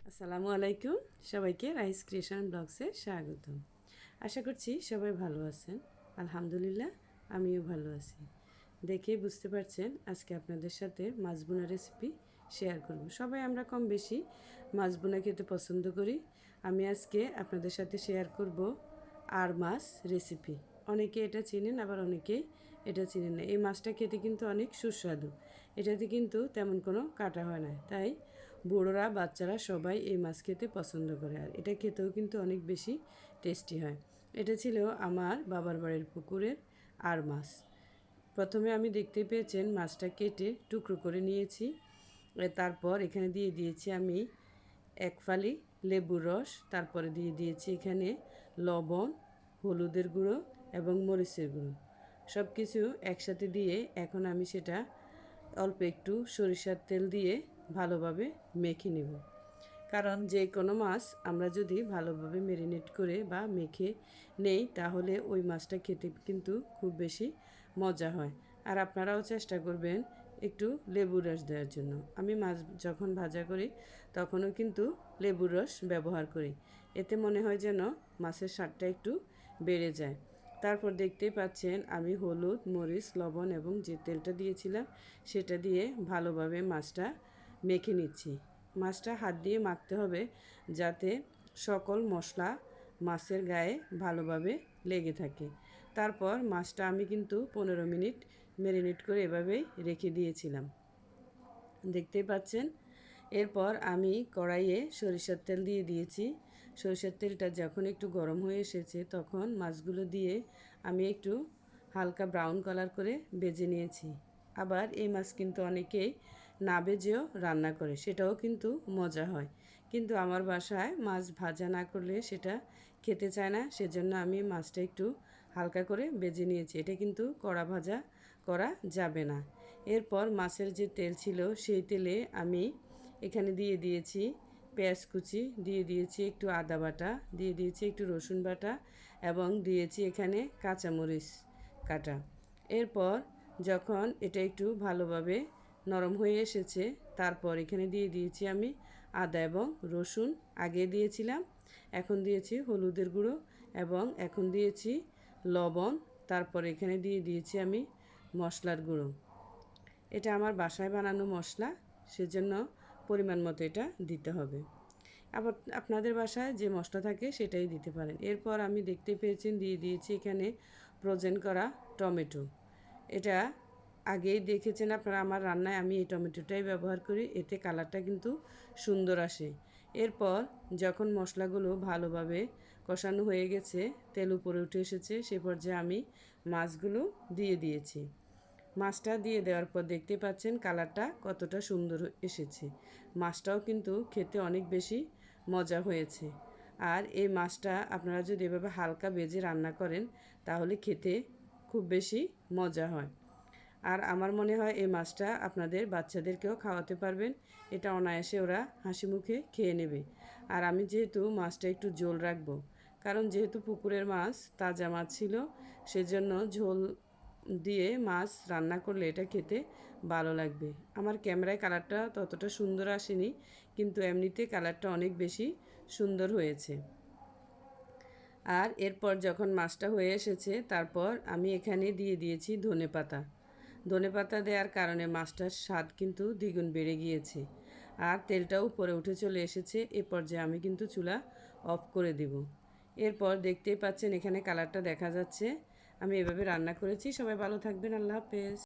আসসালামু আলাইকুম, সবাইকে রাইস ক্রিয়েশন ব্লগসে স্বাগতম। আশা করছি সবাই ভালো আছেন। আলহামদুলিল্লাহ, আমিও ভালো আছি। দেখে বুঝতে পারছেন আজকে আপনাদের সাথে মাছ বোনা রেসিপি শেয়ার করব। সবাই আমরা কম বেশি মাছ বোনা খেতে পছন্দ করি। আমি আজকে আপনাদের সাথে শেয়ার করব আর মাছ রেসিপি। অনেকে এটা চিনেন, আবার অনেকেই এটা চিনেন না। এই মাছটা খেতে কিন্তু অনেক সুস্বাদু। এটাতে কিন্তু তেমন কোনো কাটা হয় না, তাই বুড়োরা বাচ্চারা সবাই এই মাছ খেতে পছন্দ করে। আর এটা খেতেও কিন্তু অনেক বেশি টেস্টি হয়। এটা ছিল আমার বাবার বাড়ির পুকুরের আর মাছ। প্রথমে আমি দেখতে পেয়েছেন মাছটা কেটে টুকরো করে নিয়েছি। তারপর এখানে দিয়ে দিয়েছি আমি এক ফালি লেবুর রস, তারপরে দিয়ে দিয়েছি এখানে লবণ, হলুদের গুঁড়ো এবং মরিচের গুঁড়ো। সব কিছু একসাথে দিয়ে এখন আমি সেটা অল্প একটু সরিষার তেল দিয়ে ভালোভাবে মেখে নেব। কারণ যে কোনো মাছ আমরা যদি ভালোভাবে ম্যারিনেট করে বা মেখে নেই, তাহলে ওই মাছটা খেতে কিন্তু খুব বেশি মজা হয়। আর আপনারাও চেষ্টা করবেন একটু লেবুর রস দেওয়ার জন্য। আমি মাছ যখন ভাজা করি তখনও কিন্তু লেবুর রস ব্যবহার করি। এতে মনে হয় যেন মাছের স্বাদটা একটু বেড়ে যায়। তারপর দেখতেই পাচ্ছেন আমি হলুদ, মরিচ, লবণ এবং যে তেলটা দিয়েছিলাম সেটা দিয়ে ভালোভাবে মাছটা মেখে নিচ্ছি। মাছটা হাত দিয়ে মাখতে হবে যাতে সকল মশলা মাছের গায়ে ভালোভাবে লেগে থাকে। তারপর মাছটা আমি কিন্তু 15 মিনিট ম্যারিনেট করে এভাবেই রেখে দিয়েছিলাম, দেখতেই পাচ্ছেন। এরপর আমি কড়াইয়ে সরিষার তেল দিয়ে দিয়েছি। সরিষার তেলটা যখন একটু গরম হয়ে এসেছে তখন মাছগুলো দিয়ে আমি একটু হালকা ব্রাউন কালার করে ভেজে নিয়েছি। আবার এই মাছ কিন্তু অনেকেই না ভেজেও রান্না করে, সেটাও কিন্তু মজা হয়। কিন্তু আমার বাসায় মাছ ভাজা না করলে সেটা খেতে চায় না, সেজন্য আমি মাছটা একটু হালকা করে ভেজে নিয়েছি। এটা কিন্তু কড়া ভাজা করা যাবে না। এরপর মাছের যে তেল ছিল সেই তেলে আমি এখানে দিয়ে দিয়েছি পেঁয়াজ কুচি, দিয়ে দিয়েছি একটু আদা বাটা, দিয়ে দিয়েছি একটু রসুন বাটা এবং দিয়েছি এখানে কাঁচামরিচ কাটা। এরপর যখন এটা একটু ভালোভাবে নরম হয়ে এসেছে তারপর এখানে দিয়ে দিয়েছি আমি আদা এবং রসুন আগে দিয়েছিলাম, এখন দিয়েছি হলুদের গুঁড়ো এবং এখন দিয়েছি লবণ। তারপর এখানে দিয়ে দিয়েছি আমি মশলার গুঁড়ো। এটা আমার বাসায় বানানো মশলা, সেজন্য পরিমাণ মতো এটা দিতে হবে। আবার আপনাদের বাসায় যে মশলা থাকে সেটাই দিতে পারেন। এরপর আমি দেখতে পেয়েছেন দিয়ে দিয়েছি এখানে ফ্রোজেন করা টমেটো। এটা আগেই দেখেছেন আপনারা আমার রান্নায়, আমি এই টমেটোটাই ব্যবহার করি, এতে কালারটা কিন্তু সুন্দর আসে। এরপর যখন মশলাগুলো ভালোভাবে কষানো হয়ে গেছে, তেল উপরে উঠে এসেছে, সে পর্যায়ে আমি মাছগুলো দিয়ে দিয়েছি। মাছটা দিয়ে দেওয়ার পর দেখতে পাচ্ছেন কালারটা কতটা সুন্দর এসেছে। মাছটাও কিন্তু খেতে অনেক বেশি মজা হয়েছে। আর এই মাছটা আপনারা যদি এভাবে হালকা ভেজে রান্না করেন তাহলে খেতে খুব বেশি মজা হয়। আর আমার মনে হয় এই মাছটা আপনাদের বাচ্চাদেরকেও খাওয়াতে পারবেন। এটা অনায়াসে ওরা হাসি মুখে খেয়ে নেবে। আর আমি যেহেতু মাছটা একটু ঝোল রাখবো, কারণ যেহেতু পুকুরের মাছ তাজা মাছ ছিল, সেজন্য ঝোল দিয়ে মাছ রান্না করলে এটা খেতে ভালো লাগবে। আমার ক্যামেরায় কালারটা ততটা সুন্দর আসেনি, কিন্তু এমনিতে কালারটা অনেক বেশি সুন্দর হয়েছে। আর এরপর যখন মাছটা হয়ে এসেছে তারপর আমি এখানে দিয়ে দিয়েছি ধনেপাতা। ধনেপাতা দেওয়ার কারণে মাছটার স্বাদ কিন্তু দ্বিগুণ বেড়ে গিয়েছে। আর তেলটাও উপরে উঠে চলে এসেছে। এ পর্যায়ে আমি কিন্তু চুলা অফ করে দেব। এরপর দেখতেই পাচ্ছেন এখানে কালারটা দেখা যাচ্ছে। আমি এভাবে রান্না করেছি। সবাই ভালো থাকবেন। আল্লাহ হাফেজ।